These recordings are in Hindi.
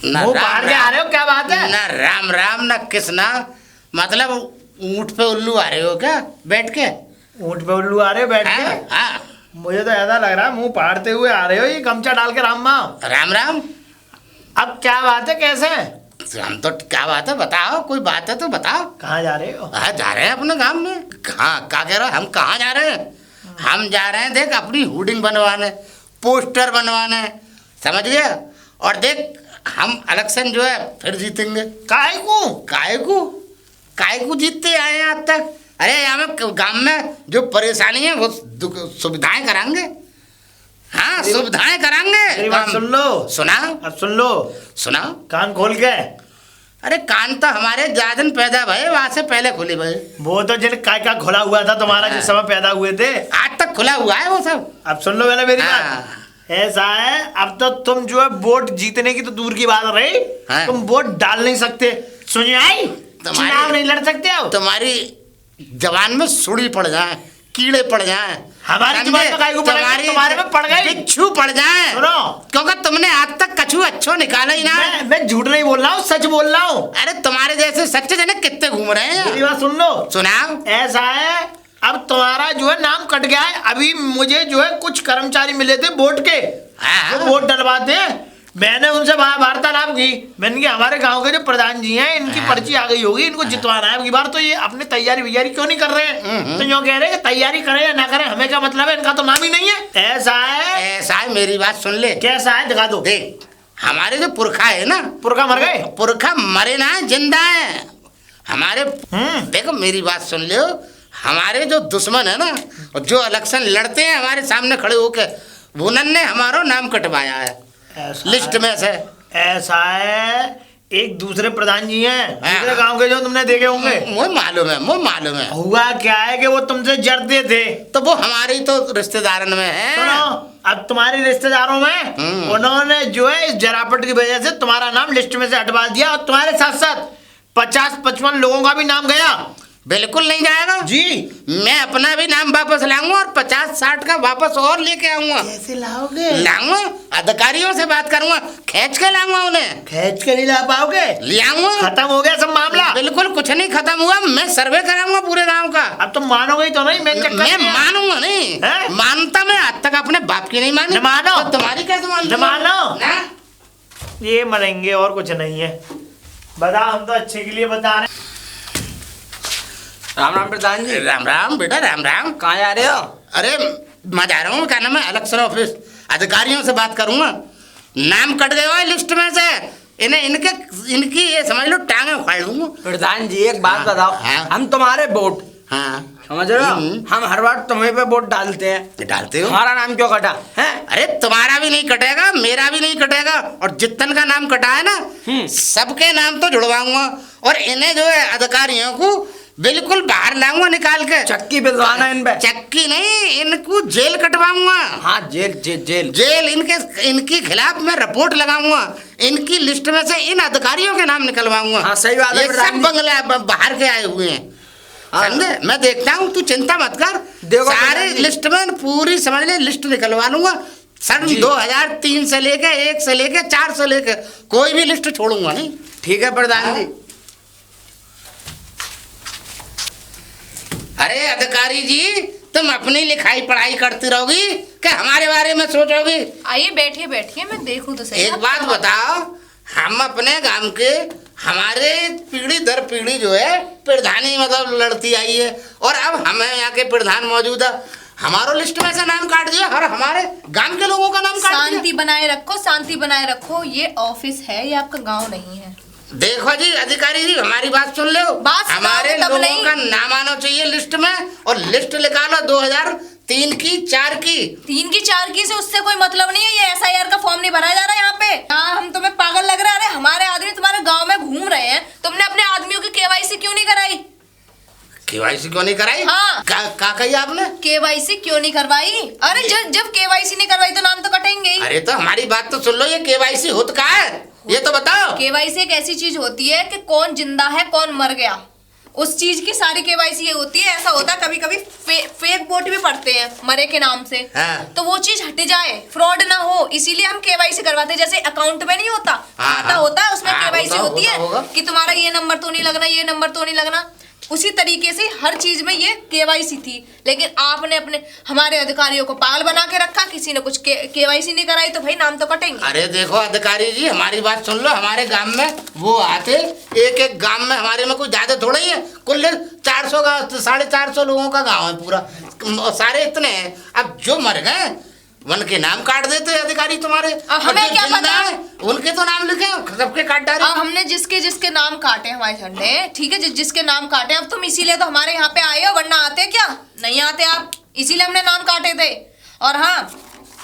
मुंह फाड़ के आ रहे हो, क्या बात है? ना राम राम ना कृष्णा, मतलब ऊंट पे उल्लू आ रहे हो क्या बैठ के? ऊंट पे उल्लू आ रहे हो बैठ के? हाँ। मुझे तो ऐसा लग रहा है मुंह फाड़ते हुए आ रहे हो, ये गमछा डाल के राम राम राम। अब क्या बात है, कैसे? हम तो क्या बात है बताओ, कोई बात है तो बताओ। कहाँ जा रहे हो? जा रहे हैं अपने गांव में। कहाँ क्या कह रहे हो? हम कहाँ जा रहे हैं? हम जा रहे हैं देख अपनी होर्डिंग बनवाने, पोस्टर बनवाने, समझ गया? और देख हम इलेक्शन जो है फिर जीतेंगे। काहे को? काहे को जीतते आए हैं आज तक? अरे यहाँ गांव में जो परेशानी है वो सुविधाएं कराएंगे। हाँ सुविधाएं कराएंगे। मेरी बात सुन लो। सुनाओ। अब सुन लो, सुनाओ कान खोल के। अरे कान तो हमारे ज्यादा दिन पैदा भये वहां से पहले खुले भाई। वो तो जिन क्या खुला हुआ था तुम्हारा जिस समय पैदा हुए थे, आज तक खुला हुआ है वो सब। अब सुन लो पहले मेरी बात। ऐसा है, अब तो तुम जो है वोट जीतने की तो दूर की बात रही, तुम वोट डाल नहीं सकते, सुनिए आई, चुनाव नहीं लड़ सकते हो। तुम्हारी जवान में सुड़ी पड़ जाए, कीड़े पड़ जाए, हमारी जवान में काहे को पड़ेगा? तुम्हारे में पड़ गई, बिच्छू पड़ जाए। सुनो, क्योंकि तुमने आज तक कछू अच्छो निकाला ही ना। मैं झूठ नहीं बोल रहा हूँ, सच बोल रहा हूँ। अरे तुम्हारे जैसे सच्चे जने कितने घूम रहे हैं। मेरी बात सुन लो। सुनाओ। ऐसा है, अब तुम्हारा जो है नाम कट गया है। अभी मुझे जो है कुछ कर्मचारी मिले थे वोट के, जो वोट डलवाते हैं, मैंने उनसे वार्तालाप की। मैंने कहा हमारे गांव के जो प्रधान जी हैं इनकी पर्ची आ गई होगी, इनको जितवाना है। बार तो ये अपनी तैयारी क्यों नहीं कर रहे हैं? तो यूँ कह रहे हैं कि तैयारी करें या ना करें हमें क्या मतलब है, इनका तो नाम ही नहीं है। ऐसा है, मेरी बात सुन ले। कैसा है दिखा दो। देख हमारे जो पुरखा है ना, पुरखा मर गए? पुरखा मरे ना, जिंदा है हमारे। देखो मेरी बात सुन लो, हमारे जो दुश्मन है ना, जो इलेक्शन लड़ते हैं हमारे सामने खड़े होके, उन्होंने हमारा नाम कटवाया है लिस्ट में से। ऐसा है, एक दूसरे प्रधान जी हैं दूसरे गांव के, जो तुमने देखे होंगे। मुझे मालूम है। हुआ क्या है कि वो तुमसे जरते थे, तो वो हमारी तो रिश्तेदारन में है। सुनो, अब तुम्हारे रिश्तेदारों में उन्होंने जो है इस जरापट की वजह से तुम्हारा नाम लिस्ट में से हटवा दिया, और तुम्हारे साथ साथ 50-55 लोगों का भी नाम गया। बिल्कुल नहीं जाएगा जी, मैं अपना भी नाम वापस लाऊंगा और 50-60 का वापस और लेके आऊंगा। कैसे लाओगे? लाऊंगा, अधिकारियों से बात करूंगा, खींच के लाऊंगा उन्हें। खींच के नहीं ला पाओगे? ले आऊंगा। खत्म हो गया सब मामला? बिल्कुल कुछ नहीं खत्म हुआ, मैं सर्वे कराऊंगा पूरे गांव का। अब तुम मानोगे तो नहीं? मैं मानूंगा नहीं है? मानता मैं आज तक अपने बाप की नहीं मानी। मानो तो तुम्हारी कैसे मानो? ये मरेंगे और कुछ नहीं है। बताओ, हम तो अच्छे के लिए बता रहे हैं। राम राम प्रधान जी। राम राम बेटा, राम राम। कहाँ जा रहे हो? अरे मैं जा रहा हूँ, क्या नाम है, इलेक्शन ऑफिस। अधिकारियों से बात करूंगा, नाम कट गए हो लिस्ट में से, इनकी ये समझ लो टांगे उखाड़ दूंगा। प्रधान जी एक बात बताओ, हम तुम्हारे वोट, समझ रहे हो, हम हर बार तुम्हें पे वोट डालते हैं। डालते हो? हमारा नाम क्यों कटा है? अरे तुम्हारा भी नहीं कटेगा, मेरा भी नहीं कटेगा, और जितन का नाम कटा है ना सबके नाम तो जुड़वाऊंगा, और इन्हें जो है अधिकारियों को बिल्कुल बाहर लाऊंगा निकाल के। चक्की भिजवाना इन पे? चक्की नहीं, इनको जेल कटवाऊंगा। हाँ जेल इनके खिलाफ मैं रिपोर्ट लगाऊंगा, इनकी लिस्ट में से इन अधिकारियों के नाम निकलवाऊंगा। हाँ सही बात है। ये सब बंगला बाहर के आए हुए हैं, समझे? मैं देखता हूँ, तू चिंता मत कर, सारे लिस्ट में पूरी समझ ले लिस्ट निकलवा लूंगा। सन 2003 से लेके 1 से लेके 4 से लेके कोई भी लिस्ट छोड़ूंगा नहीं। ठीक है प्रधान जी। अरे अधिकारी जी, तुम अपनी लिखाई पढ़ाई करती रहोगी कि हमारे बारे में सोचोगी? आइए बैठिए बैठिए, मैं देखूं तो सही। एक बात बताओ, हम अपने गांव के हमारे पीढ़ी दर पीढ़ी जो है प्रधानी मतलब लड़ती आई है, और अब हमें यहाँ के प्रधान मौजूद है, हमारो लिस्ट में से नाम काट दिया और हमारे गांव के लोगों का नाम काट दिया। शांति बनाए रखो, ये ऑफिस है, ये आपका गाँव नहीं है। देखो जी अधिकारी जी, हमारी बात सुन लो, हमारे लोगों का नाम आना चाहिए लिस्ट में, और लिस्ट निकालो 2003 की 4 की। 3 की 4 की से उससे कोई मतलब नहीं है, ये SIR का फॉर्म नहीं भरा जा रहा यहाँ पे। हाँ, हम तुम्हें पागल लग रहा है? अरे हमारे आदमी तुम्हारे गांव में घूम रहे हैं, तुमने अपने आदमियों की KYC क्यों नहीं कराई? KYC क्यों नहीं कराई? हाँ, का कही आपने? KYC क्यों नहीं करवाई? अरे जब KYC नहीं करवाई तो नाम तो कटेंगे ही। अरे तो हमारी बात तो सुन लो, ये KYC होता क्या है ये तो बताओ। KYC एक ऐसी चीज होती है कि कौन जिंदा है कौन मर गया, उस चीज की सारी केवाईसी ये होती है। ऐसा होता है कभी कभी फेक वोट भी पड़ते हैं मरे के नाम से। हाँ। तो वो चीज हट जाए, फ्रॉड ना हो, इसीलिए हम केवाईसी करवाते हैं। जैसे अकाउंट में नहीं होता, खाता होता है, उसमें केवाईसी होती है कि तुम्हारा ये नंबर तो नहीं लगना, ये नंबर तो नहीं लगना। उसी तरीके से हर चीज में ये केवाईसी थी। लेकिन आपने अपने हमारे अधिकारियों को पागल बना के रखा। किसी ने कुछ केवाईसी नहीं कराई तो भाई नाम तो कटेंगे। अरे देखो अधिकारी जी, हमारी बात सुन लो। हमारे गांव में वो आते, एक गांव में हमारे में कोई ज्यादा थोड़ा ही है, कुल 400 का 450 लोगों का गांव है पूरा, सारे इतने हैं। अब जो मर गए उनके नाम काट देते अधिकारी तुम्हारे। हमें क्या पता, उनके तो नाम लिखे सबके काट डाले। अब हमने जिसके नाम काटे हमारे झंडे, ठीक है, जिसके नाम काटे। अब तुम इसीलिए तो हमारे यहाँ पे आए हो, वरना आते क्या? नहीं आते आप, इसीलिए हमने नाम काटे थे। और हाँ,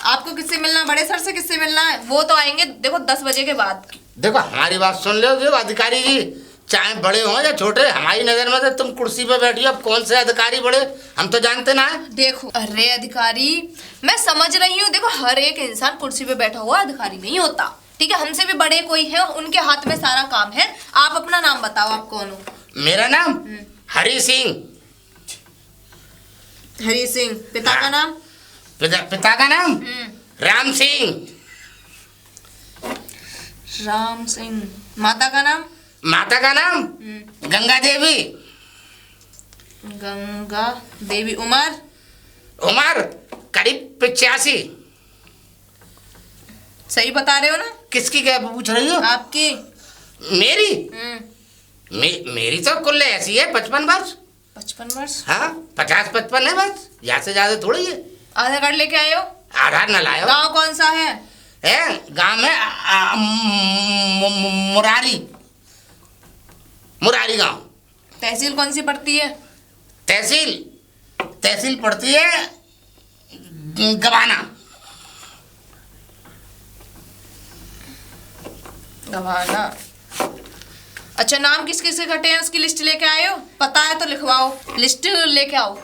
आपको किससे मिलना, बड़े सर से किससे मिलना है, वो तो आएंगे देखो 10 बजे के बाद। देखो हमारी बात सुन लो। देखो अधिकारी जी, चाहे बड़े हो या छोटे, हमारी नजर में तो तुम कुर्सी पे बैठी हो। अब कौन से अधिकारी बड़े, हम तो जानते ना है। देखो अरे अधिकारी, मैं समझ रही हूँ, देखो हर एक इंसान कुर्सी पे बैठा हुआ अधिकारी नहीं होता, ठीक है। हमसे भी बड़े कोई है, उनके हाथ में सारा काम है। आप अपना नाम बताओ, आप कौन हो? मेरा नाम हरि सिंह। हरि सिंह। पिता का नाम? पिता का नाम राम सिंह। राम सिंह। माता का नाम? माता का नाम गंगा देवी। गंगा देवी। उम्र करीब 85। सही बता रहे हो ना? किसकी क्या पूछ रही हो? आपकी। मेरी मेरी तो कुल ऐसी है 55 वर्ष। 55 वर्ष? हाँ 50-55 है बस, यहाँ से ज्यादा थोड़ी है। आधार कार्ड लेके आए हो? आधार न लाए हो। गाँव कौन सा है? गाँव में मुरारी गांव। तहसील कौन सी पड़ती है? तहसील पड़ती है गवाना। गवाना। अच्छा, नाम किस किस के कटे हैं उसकी लिस्ट लेके आए हो? पता है तो लिखवाओ, लिस्ट लेके आओ।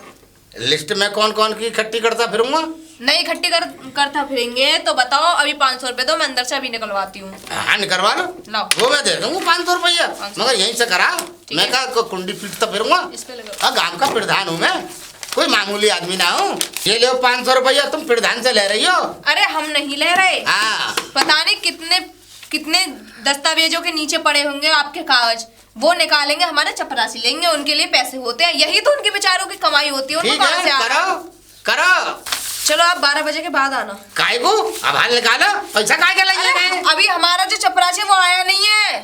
लिस्ट में कौन कौन की इकट्ठी करता फिरूंगा? नहीं इकट्ठी करता फिरेंगे तो बताओ। अभी 500 रुपए दो, मैं अंदर से अभी निकलवाती हूँ। हाँ निकलवा लो, लाओ। वो मैं दे दूंगा 500 रुपया, मगर यहीं से करा। मैं कहा कुंडी पीटता फिरूंगा। इस पे लगाओ। गांव का प्रधान हूँ मैं, कोई मामूली आदमी ना हूँ। ये लो 500 रुपया, तुम प्रधान से ले रही हो। अरे हम नहीं ले रहे। हाँ। पता नहीं कितने दस्तावेजों के नीचे पड़े होंगे आपके कागज, वो निकालेंगे, हमारे चपरासी लेंगे, उनके लिए पैसे होते हैं। यही तो उनके बेचारों की कमाई होती है। उनको कहाँ से आ रहा है? करो। चलो आप 12 बजे के बाद आना। काय को अब हाल निकालो, पैसा काय के लगे? अभी हमारा जो चपरासी वो आया नहीं है।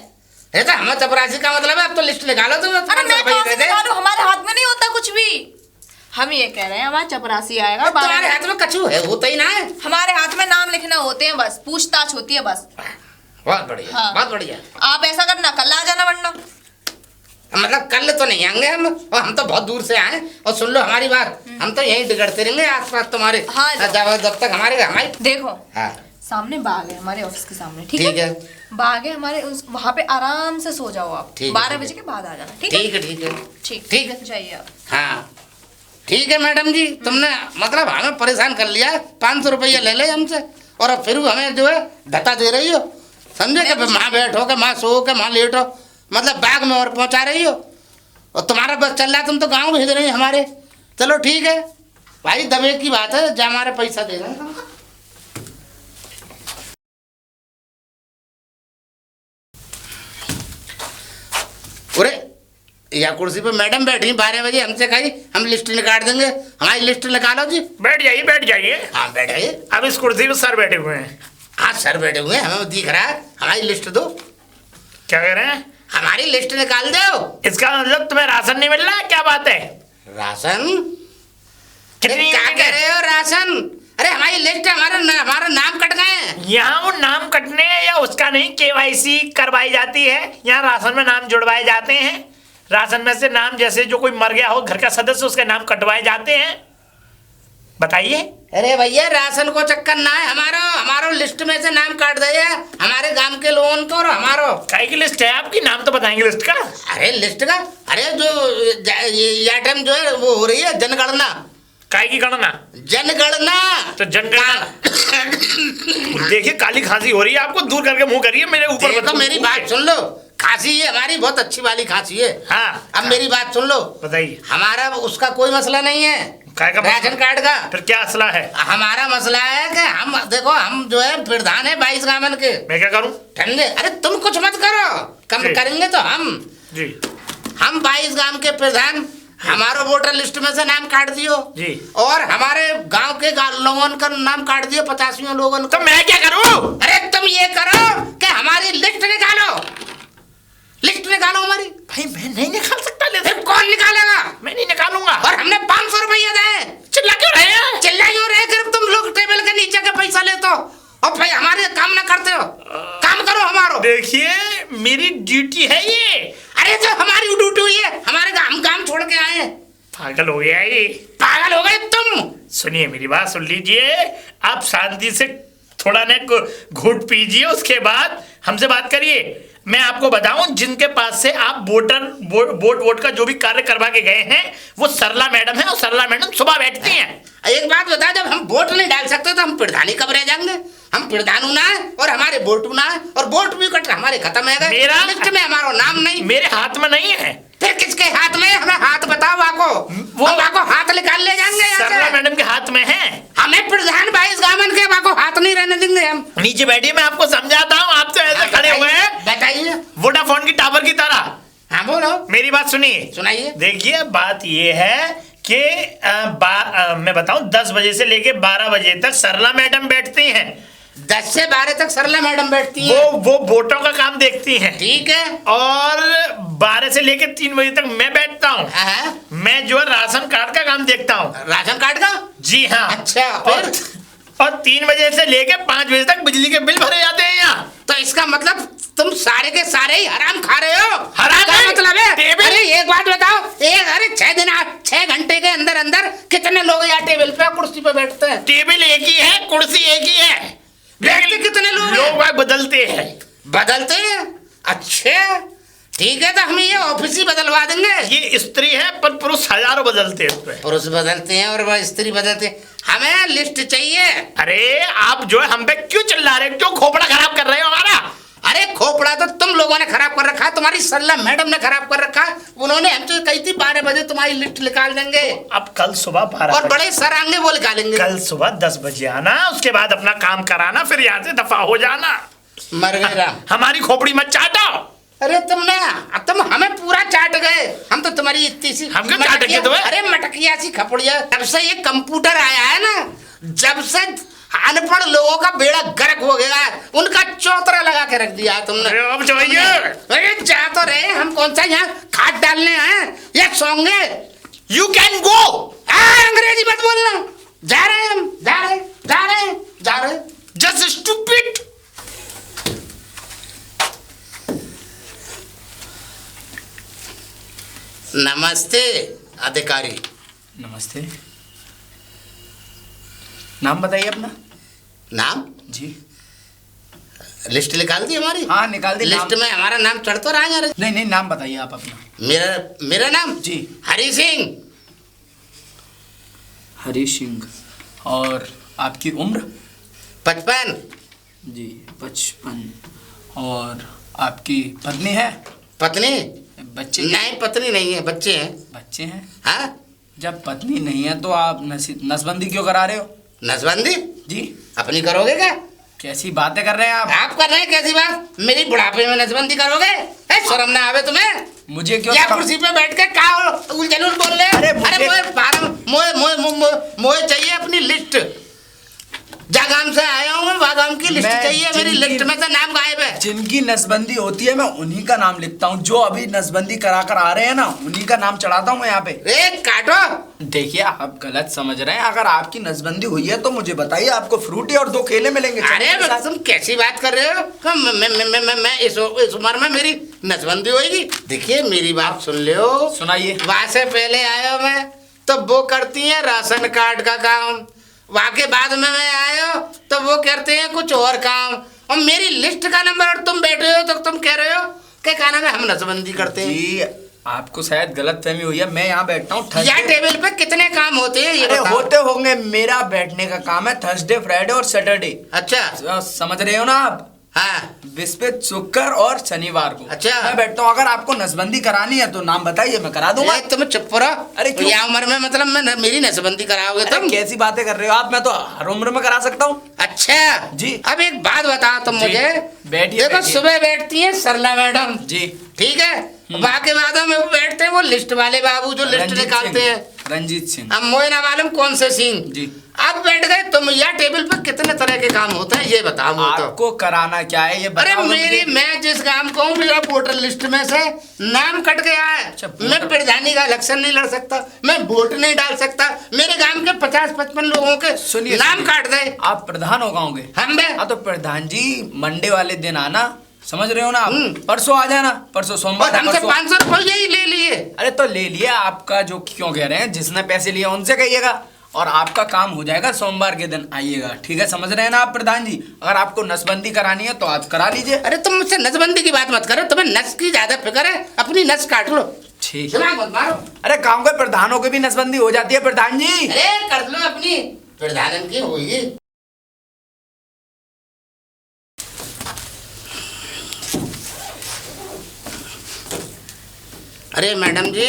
ये तो हमारे चपरासी का मतलब है। अब तो लिस्ट निकालो तुम। अरे मैं कहाँ से निकालूं? हमारे हाथ में नहीं होता कुछ भी। हम ये कह रहे हैं हमारा चपरासी आएगा। तुम्हारे हाथ में कछू है, होता ही ना है। हमारे हाथ में नाम लिखना होते हैं बस, पूछताछ होती है बस। बहुत बढ़िया। हाँ। बहुत बढ़िया। आप ऐसा करना, कल आ जाना, वरना मतलब कल तो नहीं आएंगे हम, और हम तो बहुत दूर से आए। और सुन लो हमारी बात, हम तो यहीं टिकटते रहेंगे आसपास तुम्हारे। हाँ, जब तक हमारी देखो। हाँ। सामने बाग है हमारे ऑफिस के सामने, ठीक है? बाग है हमारे, वहाँ पे आराम से सो जाओ आप। 12 बजे के बाद आ जाना, ठीक है? ठीक है, जाइए आप। हाँ ठीक है मैडम जी, तुमने मतलब हमें परेशान कर लिया। 500 रुपया ले ले हमसे, और अब फिर हमें जो है धत्ता दे रही हो, समझे? कि माँ बैठो के माँ सो के माँ लेटो, मतलब बैग में और पहुंचा रही हो। और तुम्हारा बस चल रहा, तुम तो गांव भेज रही हो हमारे। चलो ठीक है भाई, दबे की बात है, जा हमारे पैसा दे रहे हैं। अरे या कुर्सी पे मैडम बैठी 12 बजे, हमसे कही हम लिस्ट निकाल देंगे। हमारी लिस्ट निकालो जी। बैठ जाइए। हाँ बैठाइए। अब इस कुर्सी पे सर बैठे हुए हैं। हाँ सर बैठे हुए हैं, हमें दिख रहा है। हमारी लिस्ट दो। क्या कह रहे हैं? हमारी लिस्ट निकाल दो। इसका मतलब तुम्हें राशन नहीं मिल रहा है? क्या बात है? राशन? क्या कह रहे हो राशन? अरे हमारी लिस्ट, हमारा नाम कट गए। यहाँ वो नाम कटने या उसका नहीं, केवाईसी करवाई जाती है। यहाँ राशन में नाम जुड़वाए जाते हैं। राशन में से नाम, जैसे जो कोई मर गया हो घर का सदस्य, उसके नाम कटवाए जाते हैं। बताइए। अरे भैया राशन को चक्कर ना है हमारो लिस्ट में से नाम काट दिया हमारे गांव के लोगों को। और हमारो काय की लिस्ट है आपकी? नाम तो बताएंगे लिस्ट का। अरे लिस्ट का, अरे जो टाइम जो है वो हो रही है जनगणना। काय की गणना? जनगणना। तो जनगणना देखिए, काली खांसी हो रही है आपको, दूर करके मुंह करिए, मेरे ऊपर देखो मेरी बात सुन लो। खांसी ये हमारी बहुत अच्छी वाली खांसी है। हाँ। अब मेरी बात सुन लो। बताइए। हमारा उसका कोई मसला नहीं है, काय का राशन कार्ड का। फिर क्या मसला है? हमारा मसला है कि हम देखो, हम जो है प्रधान है 22 गांवन के। मैं क्या करूं? ठंडे, अरे तुम कुछ मत करो, कम करेंगे तो हम जी 22 गांव के प्रधान। हमारो वोटर लिस्ट में से नाम काट दियो जी, और हमारे गांव के लोगों का नाम काट दियो, 85 लोगों को। तो मैं क्या करूं? अरे तुम ये करो कि हमारी लिस्ट निकालो, लिस्ट निकालो हमारी। भाई मैं नहीं निकाल सकता। फिर कौन निकालेगा? मैं नहीं निकालूंगा। और हमने 500 रुपया दिए। चिल्ला क्यों रहे हैं? चिल्ला क्यों रहे? कर तुम लोग टेबल के नीचे के पैसा लेते हो और भाई हमारे काम ना करते हो। काम करो हमारो। देखिए मेरी ड्यूटी है ये। अरे जो हमारी ड्यूटी हुई है, हमारे हम काम छोड़ के आए हैं। पागल हो गया ये। पागल हो गए तुम। सुनिए मेरी बात सुन लीजिए, आप शांति से थोड़ा ना घूट पीजिए, उसके बाद हमसे बात करिए। मैं आपको बताऊं, जिनके पास से आप वोट का जो भी कार्य करवा के गए हैं वो सरला मैडम है, और सरला मैडम सुबह बैठती हैं। एक बात बता, जब हम वोट नहीं डाल सकते तो हम प्रधानी कब रह जाएंगे? हम प्रधान ना है और हमारे वोट ना है, और वोट भी कट हमारे खत्म है। मेरा लिस्ट में हमारा नाम नहीं। मेरे हाथ में नहीं है। फिर किसके हाथ में? हमें हाथ बताओ वाको, वो वाको हाथ निकाल ले जाएंगे यहाँ सरला से। मैडम के हाथ में है। हमें प्रधान 22 गांवन के वाको हाथ नहीं रहने देंगे हम। नीचे बैठिए, मैं आपको समझाता हूँ। आप तो ऐसे खड़े हुए हैं बताइए। वोडाफोन की टावर की तरह। हाँ बोलो, मेरी बात सुनिए। सुनाइए। देखिए बात ये है कि मैं बताऊं, 10 बजे से लेके 12 बजे तक सरला मैडम बैठती हैं। 10 से 12 तक सरला मैडम बैठती है। वो वोटों का काम देखती हैं। ठीक है। और 12 से लेके 3 बजे तक मैं बैठता हूँ। हाँ। मैं जो है राशन कार्ड का काम देखता हूँ। राशन कार्ड का? जी हाँ। अच्छा, और 3 बजे से लेके 5 बजे तक बिजली के बिल भरे जाते हैं यहाँ। तो इसका मतलब तुम सारे के सारे ही हराम खा रहे हो। हराम क्या नहीं, मतलब है? टेबल। अरे एक बात बताओ, अरे 6 घंटे के अंदर अंदर कितने लोग यहाँ टेबल पे कुर्सी पे बैठते हैं? टेबल एक ही है, कुर्सी एक ही है, बैठते कितने लोग हैं? लोग बदलते हैं। बदलते हैं? अच्छा ठीक है, तो हम ये ऑफिस ही बदलवा देंगे। ये स्त्री है पर पुरुष हजारों बदलते हैं उसपे। पुरुष बदलते हैं और वह स्त्री बदलते हैं। हमें लिस्ट चाहिए। अरे आप जो है हम पे क्यों चिल्ला रहे, क्यों खोपड़ा खराब कर रहे हो हमारा? अरे खोपड़ा तो तुम लोगों ने खराब कर रखा, तुम्हारी सरला मैडम ने खराब कर रखा। उन्होंने हमसे कही थी 12 बजे तुम्हारी लिस्ट निकाल देंगे। अब कल सुबह 12 और बड़े सर आएंगे वो निकालेंगे। कल सुबह 10 बजे आना, उसके बाद अपना काम कराना, फिर यहाँ से दफा हो जाना। मर गए राम। हमारी खोपड़ी मत चाटो। अरे तुम हमें पूरा चाट गए। हम तो तुम्हारी इतनी सी हम क्यों चाट गए तुम्हें? अरे मटकिया सी खपड़िया। जब से ये कंप्यूटर आया है ना, जब से अनपढ़ लोगों का बेड़ा गर्क हो गया है, उनका चौतरा लगा के रख दिया है तुमने। अब जाइए। अरे जा तो रहे, हम कौन सा यहाँ खाद डालने हैं या सोंगे? You can go. अंग्रेजी मत बोलना। जा रहे हैं हम, जा रहे। Just stupid. नमस्ते अधिकारी। नमस्ते। नाम बताइए अपना। नाम? जी लिस्ट निकाल दी हमारी? हाँ निकाल दी। लिस्ट में हमारा नाम चढ़ तो रहा है। नहीं नाम बताइए आप अपना। मेरा नाम? जी हरी सिंह। हरी सिंह। और आपकी उम्र? 55। जी 55। और आपकी पत्नी है? पत्नी? बच्चे? नहीं पत्नी नहीं है, बच्चे हैं। बच्चे हैं? हाँ। जब पत्नी नहीं है तो आप नसबंदी क्यों करा रहे हो? नसबंदी? जी अपनी करोगे क्या? कैसी बातें कर रहे हैं आप कर रहे हैं कैसी बात? मेरी बुढ़ापे में नसबंदी करोगे? शर्म ना आवे तुम्हें? मुझे क्यों? या कुर्सी पे बैठ के का उलझन बोल रहे? अरे मोए चाहिए अपनी लिस्ट। जागाम से आया हूँ मैं, वागाम की लिस्ट चाहिए मेरी। लिस्ट में से नाम गायब है। जिनकी नसबंदी होती है मैं उन्हीं का नाम लिखता हूँ। जो अभी नसबंदी करा कर आ रहे हैं ना, उन्हीं का नाम चढ़ाता हूँ मैं यहाँ पे। काटो। देखिए आप गलत समझ रहे हैं। अगर आपकी नसबंदी हुई है तो मुझे बताइए, आपको फ्रूटी और 2 केले मिलेंगे। अरे तुम कैसी बात कर रहे हो? मैं इस उम्र में मेरी नसबंदी होगी? देखिए मेरी बात सुन लो। सुनाइए। वहां से पहले आयो मैं तो वो करती है राशन कार्ड का काम, वहां के बाद में मैं आयो तो वो करते हैं कुछ और काम, और मेरी लिस्ट का नंबर और तुम बैठे हो तो तुम कह रहे हो कि क्या नाम है हम नसबंदी करते हैं। जी आपको शायद गलत फहमी हुई है। मैं यहाँ बैठता हूँ यहाँ टेबल पे कितने काम होते हैं ये बताओ। होते होंगे। मेरा बैठने का काम है थर्सडे, फ्राइडे और सैटरडे। अच्छा समझ रहे हो ना आप? हाँ बृहस्पति, शुक्र और शनिवार को अच्छा। मैं बैठता हूँ। अगर आपको नसबंदी करानी है तो नाम बताइए, मैं करा दूंगा। तुम चुप रहो। अरे क्यों? यह उम्र में मतलब मैं मेरी नसबंदी कराओगे तुम? कैसी बातें कर रहे हो आप? मैं तो हर उम्र में करा सकता हूँ। अच्छा जी। अब एक बात बताओ तुम मुझे। बैठिए। देखो सुबह बैठती है सरला मैडम जी। ठीक है, बाकी बातों में वो बैठते हैं वो लिस्ट वाले बाबू जो लिस्ट निकालते हैं, रंजीत सिंह। अब मुझे ना मालूम कौन से सीन। जी। अब बैठ गए तुम, या टेबल पर कितने तरह के काम होते हैं ये बताओ मुझे तो। आपको कराना क्या है ये अरे बताओ मेरी, मुझे। मैं जिस काम को हूँ मेरा वोटर लिस्ट में से नाम कट गया है। अच्छा, मैं प्रधानी का इलेक्शन नहीं लड़ सकता, मैं वोट नहीं डाल सकता, मेरे गांव के 50-55 लोगों के सुनिए, नाम काट दे। आप प्रधान हो गाँव के? हम बे हाँ तो प्रधान जी मंडे वाले दिन आना, समझ रहे हो ना आप? परसों आ जाना, परसों और सोमवार। हमसे 500 रुपये ही ले लिए। अरे तो ले लिया आपका, जो क्यों कह रहे हैं, जिसने पैसे लिए उनसे कहिएगा और आपका काम हो जाएगा। सोमवार के दिन आइएगा, ठीक है? समझ रहे हैं ना आप प्रधान जी? अगर आपको नसबंदी करानी है तो आप करा लीजिए। अरे तुम मुझसे नसबंदी की बात मत करो, तुम्हें नस की ज्यादा फिक्र है, अपनी नस काट लो। ठीक है। दिमाग मत मारो। अरे गांव के प्रधानों की भी नसबंदी हो जाती है प्रधान जी। अरे कर लो अपनी, प्रधान की होगी। अरे मैडम जी।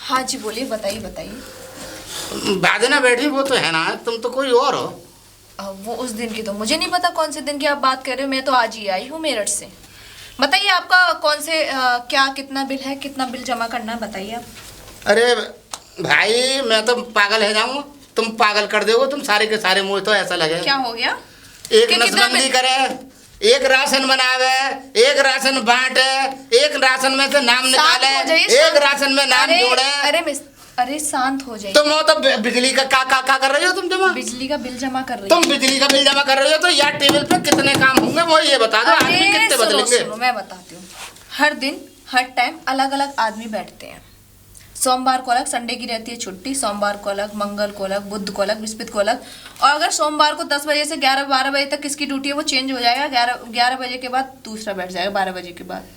हाँ जी बोलिए, बताइए बताइए। बादना बैठी वो तो है ना, तुम तो कोई और हो। वो उस दिन की तो मुझे नहीं पता कौन से दिन की आप बात कर रहे हो। मैं तो आज ही आई हूँ मेरठ से। बताइए आपका कौन से क्या कितना बिल है, कितना बिल जमा करना है, बताइए आप। अरे भाई मैं तो पागल है जाऊंगा, तुम पागल कर दोगे तुम सारे के सारे, मुझे तो ऐसा लगे। क्या हो गया? एक कितना नसबंदी बिल? करे, एक राशन बनावे, एक राशन बांटे, एक राशन में से नाम निकाले, शांत हो जाइए, एक शांत। राशन में नाम अरे, जोड़े। अरे शांत हो जाइए। तुम वो तो बिजली का का कर रही हो तुम जमा? बिजली का बिल जमा कर रही तुम बिजली का बिल जमा कर रही हो तो यार टेबल पे कितने काम होंगे वो ये बता दो, आदमी कितने बदलेंगे? सुनो मैं बताती हूँ। हर दिन हर टाइम अलग अलग आदमी बैठते हैं। सोमवार को अलग, संडे की रहती है छुट्टी, सोमवार को अलग, मंगल को अलग, बुध को अलग, बृहस्पति को अलग। और अगर सोमवार को 10 बजे से 11-12 बजे तक किसकी ड्यूटी है वो चेंज हो जाएगा। 11 बजे के बाद दूसरा बैठ जाएगा, 12 बजे के बाद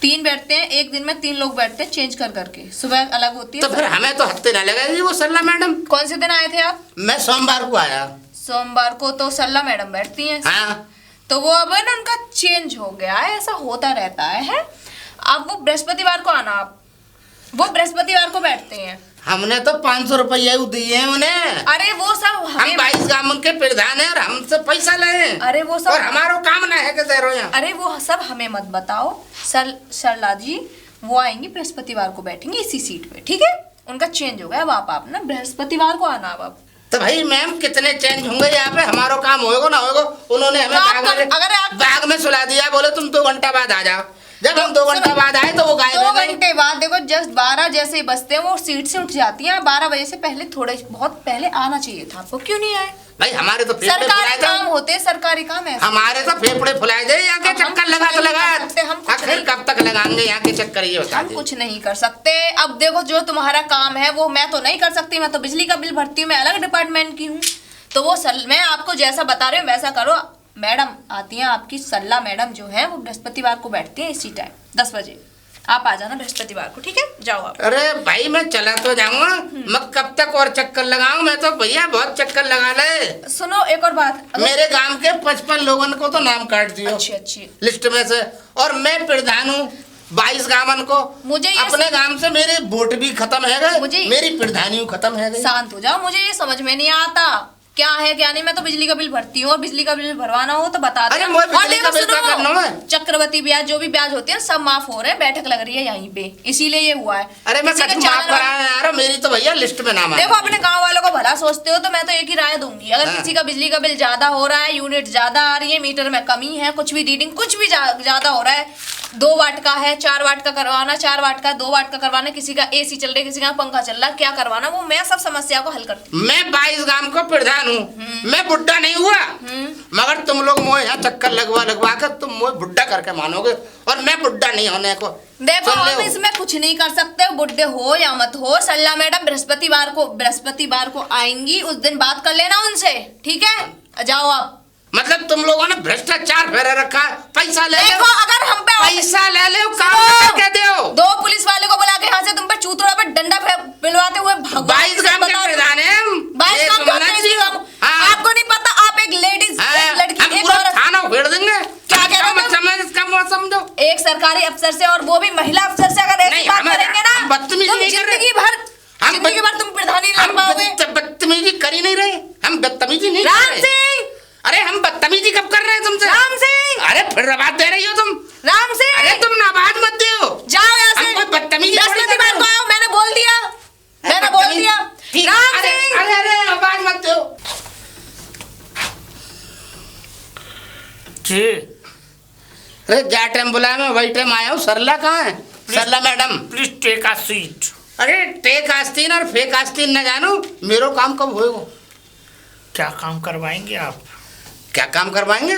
3 बैठते हैं। एक दिन में 3 लोग बैठते हैं चेंज कर करके, सुबह अलग होती है। तो फिर हमें तो हफ्ते ना लगेगी वो सरला मैडम। कौन से दिन आए थे आप? मैं सोमवार को आया। सोमवार को तो सरला मैडम बैठती हैं। हाँ तो वो अब है ना उनका चेंज हो गया है, ऐसा होता रहता है। अब वो बृहस्पतिवार को आना, आप वो बृहस्पतिवार को बैठते हैं। हमने तो 500 रुपये दिए हैं उन्हें। अरे वो सब हम 22 गांव के प्रधान है और हमसे पैसा ले। अरे वो सब और हमारो काम ना है कि दे रहे हो। अरे वो सब हमें मत बताओ। सरला जी वो आएंगी बृहस्पतिवार को, बैठेंगे इसी सीट पे, ठीक है? उनका चेंज हो गया, अब आप ना बृहस्पतिवार को आना। अब तो भाई मैम कितने चेंज होंगे यहाँ पे, हमारो काम होएगा ना होएगा। उन्होंने हमें बाग में सुला दिया, बोले तुम 2 घंटा बाद आ जाओ। जब हम 2 घंटा बाद आए तो वो गायब हो गए। 2 घंटे बाद देखो जस्ट 12 जैसे ही बजते हैं वो सीट से उठ जाती हैं। 12 बजे से पहले थोड़े बहुत पहले आना चाहिए था आपको, क्यों नहीं आए? भाई हमारे तो फेफड़े सरकारी फुलाए काम थे। होते हैं, सरकारी काम है। हमारे तो फेफड़े फुलाए थे, यहाँ के चक्कर लगा तो लगा, आखिर कब तक लगाएंगे यहाँ के चक्कर, ये बता हम कुछ नहीं कर सकते। अब देखो जो तुम्हारा काम है वो मैं तो नहीं कर सकती, मैं तो बिजली का बिल भरती हूँ, मैं अलग डिपार्टमेंट की हूँ। तो वो मैं आपको जैसा बता रही हूँ वैसा करो। मैडम आती हैं आपकी सरला मैडम जो है वो बृहस्पतिवार को बैठती है इसी टाइम 10 बजे। आप आ जाना बृहस्पतिवार को, ठीक है? जाओ आप। अरे भाई मैं चला तो जाऊंगा, मैं कब तक और चक्कर लगाऊं? मैं तो भैया बहुत चक्कर लगा ले। सुनो एक और बात, मेरे गांव के 55 लोगों को तो नाम काट दियो अच्छी लिस्ट में से, और मैं प्रधान हूँ 22 गांवन को। मुझे ये अपने गांव से मेरे वोट भी खत्म है गए, मेरी प्रधानी खत्म है गई। शांत हो जाओ, मुझे ये समझ में नहीं आता क्या है क्या नहीं। मैं तो बिजली का बिल भरती हूँ और बिजली का बिल भरवाना हो तो बता दो। चक्रवृद्धि ब्याज जो भी ब्याज होते हैं सब माफ हो रहे हैं, बैठक लग रही है यहीं पे, इसीलिए ये हुआ है। अरे मैं माफ कराने आ रहा हूं, मेरी तो भैया लिस्ट में नाम है। देखो अपने गांव वालों को भला सोचते हो तो मैं तो एक ही राय दूंगी, अगर किसी का बिजली का बिल ज्यादा हो रहा है, यूनिट ज्यादा आ रही है, मीटर में कमी है, कुछ भी रीडिंग कुछ भी ज्यादा हो रहा है, 2 वाट का है 4 वाट का करवाना, 4 वाट का 2 वाट का करवाना, किसी का एसी चल रहा है, किसी का पंखा चल रहा है, क्या करवाना वो मैं सब समस्या को हल करती हूँ। मैं 22 गांव को प्रधान हूँ, मैं बुढ़ा नहीं हुआ, मगर तुम लोग मोह यहाँ चक्कर लगवा कर तुम मोह बुढ़ा करके मानोगे, और मैं बुढ़ा नहीं होने को। देखो हम इसमें कुछ नहीं कर सकते, बुढ़े हो या मत हो। सरला मैडम बृहस्पतिवार को आएंगी, उस दिन बात कर लेना उनसे, ठीक है? जाओ आप। मतलब तुम लोगों ने भ्रष्टाचार फैला रखा, पैसा ले देखो अगर हम पे पैसा ले लो, काम करके दो। 2 पुलिस वाले को बुला के यहाँ से तुम पे चूतड़ा पे डंडा पिलवाते हुए 22 गांव के प्रधान हैं हम। 22 गांव के। आपको नहीं पता, आप एक लेडीज लड़की एक औरत थाना उखेड़ देंगे। क्या सरकारी अफसर से, और वो भी महिला अफसर से अगर ऐसी नहीं, बात हम करेंगे ना, बदतमीजी तुम नहीं कर रहे। जिंदगी भर तुम प्रधानी नहीं लड़ पाओगे। बदतमीजी कर ही नहीं रहे, हम बदतमीजी नहीं कर राम रहे। सिंह, अरे हम बदतमीजी कब कर रहे हैं तुमसे? राम सिंह, अरे फिर आवाज दे रही हो तुम। राम सिंह, अरे तुम आवाज मत दो। जाओ यहाँ से। हम कोई बदतमीजी 10 थोड़ी मिनट कर बाद रहे को हैं। आओ, मैंने बोल दिया, मैंने बोल दिया। ठीक, राम अरे सिंह, अरे अरे आवाज मत दो। जी अरे जा टाइम बुलाया मैं वही टाइम आया हूँ। सरला कहाँ है? Sarla madam. Please take a seat. अरे टेक आस्तीन और फेक आस्तीन न जानू, मेरो काम कब होएगा? क्या काम करवाएंगे आप? क्या काम करवाएंगे?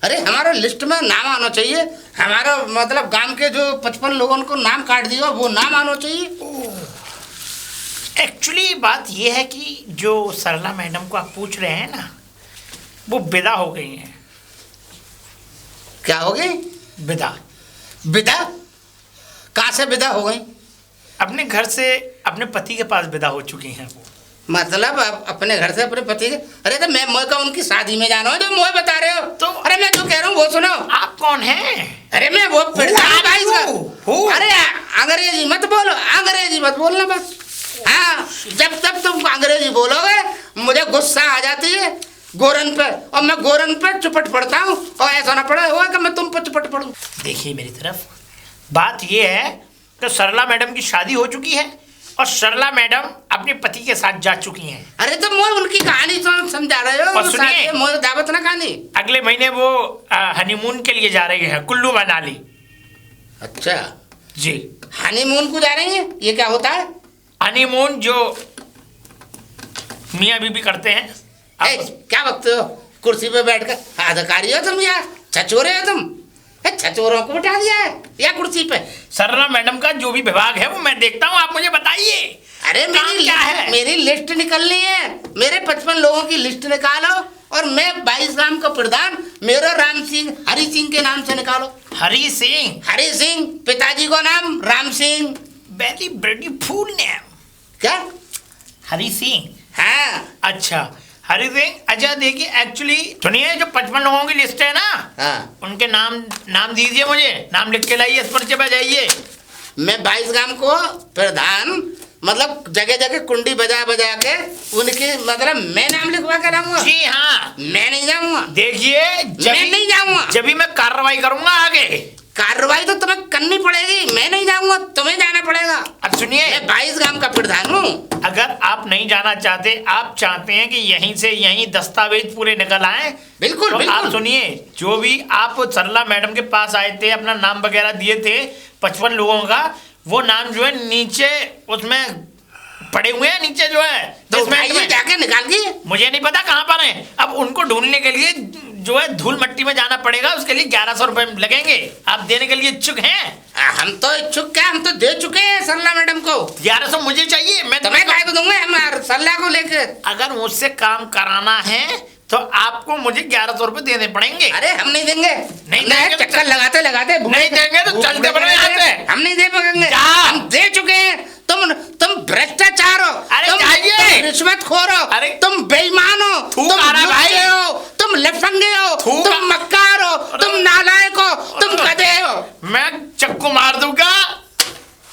अरे हमारा लिस्ट में नाम आना चाहिए। हमारा मतलब गांव के जो 55 लोगों को नाम काट दिया वो नाम आना चाहिए। एक्चुअली बात यह है कि जो सरला मैडम को आप पूछ रहे हैं ना, वो विदा हो गई हैं। क्या हो गई? विदा। विदा? कहाँ से विदा हो गई? अपने घर से अपने पति के पास विदा हो चुकी हैं वो। मतलब अपने घर से अपने पति के? अरे तो मैं मोए का उनकी शादी में जाना है जो मोए बता रहे हो तो अरे मैं जो कह रहा हूँ वो सुनो। आप कौन हैं? अरे मैं वो प्रधान भाई Who? अरे अंग्रेजी मत बोलो, अंग्रेजी मत बोलना बस। हाँ, जब तक तुम अंग्रेजी बोलोगे मुझे गुस्सा आ जाती है गोरन पे, और मैं गोरन पे चुपट पड़ता हूँ, और ऐसा ना पड़ा हुआ कि मैं तुम पे चुपट पड़ूं। देखिए मेरी तरफ, बात ये है कि सरला मैडम की शादी हो चुकी है और सरला मैडम अपने पति के साथ जा चुकी हैं। अरे तो मैं उनकी कहानी तो समझा रहे हो, और सुनिए, मुझे दावत ना कहानी। अगले महीने वो हनीमून के लिए जा रही है कुल्लू मनाली। अच्छा जी, हनीमून को जा रही है? ये क्या होता है हनीमून? जो मियाँ बीबी करते हैं। ए, क्या बकते हो? कुर्सी पे बैठकर अधिकारी हो तुम या छचोरे हो तुम? छचोरों को बिठा दिया है या कुर्सी पे? सरला मैडम का जो भी विभाग है वो मैं देखता हूँ, आप मुझे बताइए। अरे क्या है? मेरी लिस्ट निकलनी है, मेरे 55 लोगों की लिस्ट निकालो, और मैं 22 गांव का प्रधान मेरा राम सिंह हरि सिंह के नाम से निकालो। हरि सिंह? हरि सिंह, पिताजी को नाम Ram Singh. Very beautiful name. क्या? हरि सिंह? हाँ। अच्छा हरि सिंह। अच्छा देखिए, एक्चुअली सुनिए, जो 55 लोगों की लिस्ट है ना, हाँ। उनके नाम दीजिए, मुझे नाम लिख के लाइए, इस पर्चे पे जाइए। मैं 22 गांव को प्रधान, मतलब जगह जगह कुंडी बजा बजा के उनकी मतलब मैं नाम लिखवा कर आऊंगा। जी हाँ, मैं नहीं जाऊंगा। देखिए मैं नहीं जाऊंगा। जब भी मैं कार्रवाई करूंगा आगे। कार्रवाई तो तुम्हें करनी पड़ेगी, मैं नहीं जाऊंगा, तुम्हें जाना पड़ेगा। अब सुनिए, मैं 22 गांव का प्रधान हूँ। अगर आप नहीं जाना चाहते, आप चाहते हैं कि यहीं से यहीं दस्तावेज पूरे निकल आए, बिल्कुल तो बिल्कुल। आप सुनिए, जो भी आप सरला मैडम के पास आए थे, अपना नाम वगैरह दिए थे 55 लोगों का, वो नाम जो है नीचे उसमें पड़े हुए हैं, नीचे जो है तो basement में। जाके निकाल दी। मुझे नहीं पता कहाँ पर है। अब उनको ढूंढने के लिए जो है धूल मट्टी में जाना पड़ेगा, उसके लिए 1100 रुपए लगेंगे। आप देने के लिए इच्छुक हैं? हम तो इच्छुक क्या, हम तो दे चुके हैं सरला मैडम को। 1100 मुझे चाहिए, मैं तुम्हें काय को दूंगा? हम सरला को लेके। अगर मुझसे काम कराना है तो आपको मुझे 1100 रुपए देने पड़ेंगे। अरे हम नहीं देंगे। नहीं देंगे तो चक्कर लगाते लगाते नहीं देंगे तो चलते बनो यहाँ से। हम नहीं दे पाएंगे, जा। हम दे चुके हैं। तुम भ्रष्टाचार हो, अरे तुम जाइए। रिश्वत खोर हो, अरे तुम